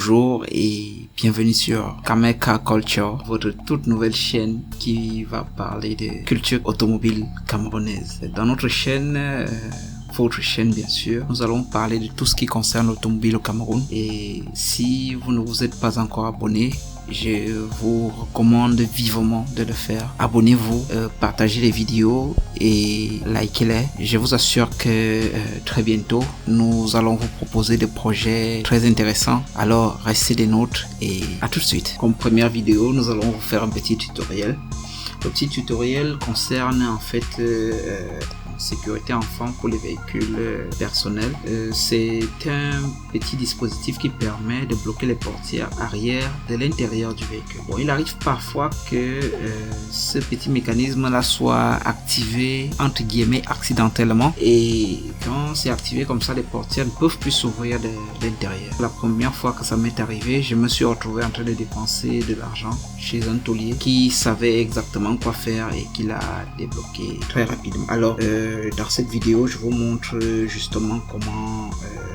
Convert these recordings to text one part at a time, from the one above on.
Bonjour et bienvenue sur Kameka Culture, votre toute nouvelle chaîne qui va parler de culture automobile camerounaise. Dans notre chaîne, votre chaîne bien sûr, nous allons parler de tout ce qui concerne l'automobile au Cameroun. Et si vous ne vous êtes pas encore abonné, je vous recommande vivement de le faire. Abonnez-vous, partagez les vidéos et likez-les. Je vous assure que très bientôt, nous allons vous proposer des projets très intéressants. Alors, restez des nôtres et à tout de suite. Comme première vidéo, nous allons vous faire un petit tutoriel. Le petit tutoriel concerne en fait sécurité enfant pour les véhicules personnels. C'est un petit dispositif qui permet de bloquer les portières arrière de l'intérieur du véhicule. Bon, il arrive parfois que ce petit mécanisme là soit activé entre guillemets accidentellement, et quand c'est activé comme ça, les portières ne peuvent plus s'ouvrir de l'intérieur. La première fois que ça m'est arrivé, je me suis retrouvé en train de dépenser de l'argent chez un taulier qui savait exactement quoi faire et qui l'a débloqué très rapidement. Alors dans cette vidéo, je vous montre justement comment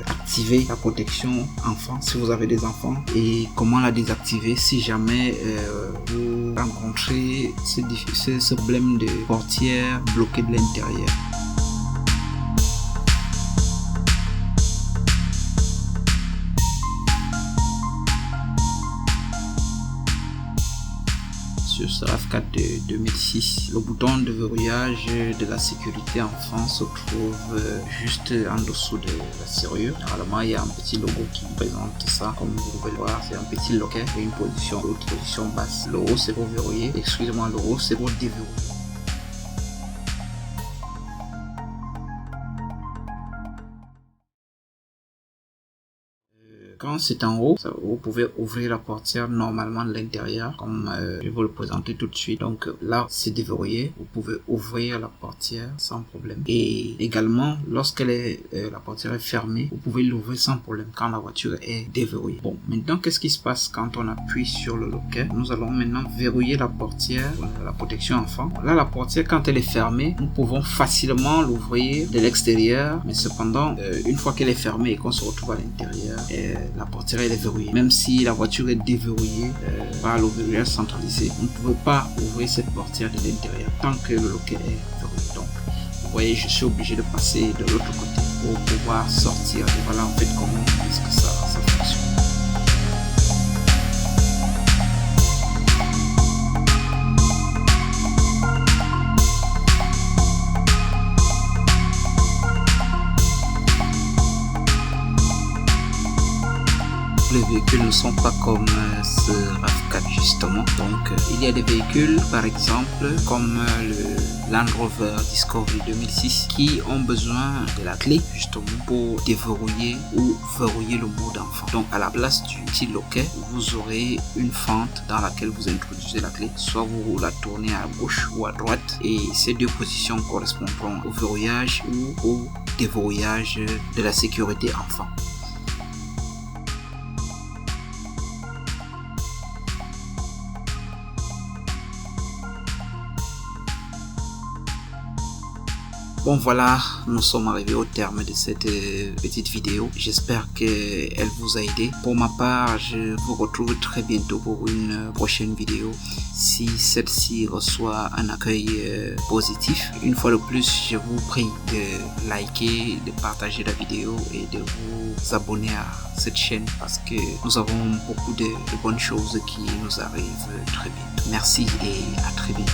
activer la protection enfant si vous avez des enfants, et comment la désactiver si jamais vous rencontrez ce problème de portière bloquée de l'intérieur. Sur ce RAV4 de 2006, le bouton de verrouillage de la sécurité enfant se trouve juste en dessous de la serrure. Normalement, il y a un petit logo qui présente ça. Comme vous pouvez le voir, c'est un petit loquet et une position haute, position basse. Le haut, c'est pour verrouiller. Excusez-moi, le haut, c'est pour déverrouiller. Quand c'est en haut, vous pouvez ouvrir la portière normalement de l'intérieur, comme je vais vous le présenter tout de suite. Donc là, c'est déverrouillé. Vous pouvez ouvrir la portière sans problème. Et également, lorsque la portière est fermée, vous pouvez l'ouvrir sans problème quand la voiture est déverrouillée. Bon, maintenant, qu'est-ce qui se passe quand on appuie sur le loquet? Nous allons maintenant verrouiller la portière, la protection enfant. Là, la portière, quand elle est fermée, nous pouvons facilement l'ouvrir de l'extérieur. Mais cependant, une fois qu'elle est fermée et qu'on se retrouve à l'intérieur, la portière elle est verrouillée. Même si la voiture est déverrouillée par le verrouillage centralisé, on ne pouvait pas ouvrir cette portière de l'intérieur tant que le loquet est verrouillé. Donc, vous voyez, je suis obligé de passer de l'autre côté pour pouvoir sortir. Et voilà en fait comment est-ce que ça fonctionne. Les véhicules ne sont pas comme ce RAV4 justement. Donc il y a des véhicules par exemple comme le Land Rover Discovery 2006 qui ont besoin de la clé justement pour déverrouiller ou verrouiller le mode enfant. Donc à la place du petit loquet, vous aurez une fente dans laquelle vous introduisez la clé. Soit vous la tournez à gauche ou à droite, et ces deux positions correspondront au verrouillage ou au déverrouillage de la sécurité enfant. Bon voilà, nous sommes arrivés au terme de cette petite vidéo. J'espère qu'elle vous a aidé. Pour ma part, je vous retrouve très bientôt pour une prochaine vidéo. Si celle-ci reçoit un accueil positif, une fois de plus, je vous prie de liker, de partager la vidéo et de vous abonner à cette chaîne, parce que nous avons beaucoup de bonnes choses qui nous arrivent très bientôt. Merci et à très bientôt.